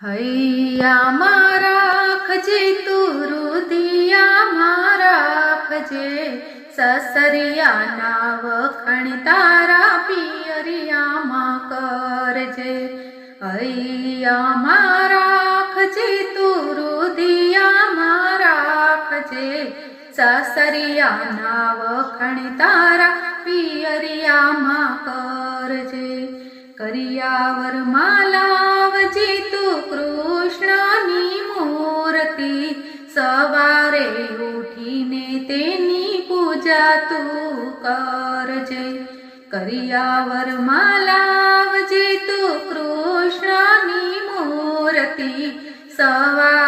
હૈયામાં રાખજે તું રુદિયામાં રાખજે સસરિયાના વખાણ તારા પિયરિયામાં કરજે. હૈયામાં રાખજે તું રુદિયામાં રાખજે સસરિયાના વખાણ તારા પિયરિયામાં કરજે. કરિયાવરમાં લાવજે તું કૃષ્ણની મૂર્તિ સવારે ઉઠીને તેની પૂજા તું કરજે. કરિયાવરમાં લાવજે તું કૃષ્ણની મૂર્તિ સવારે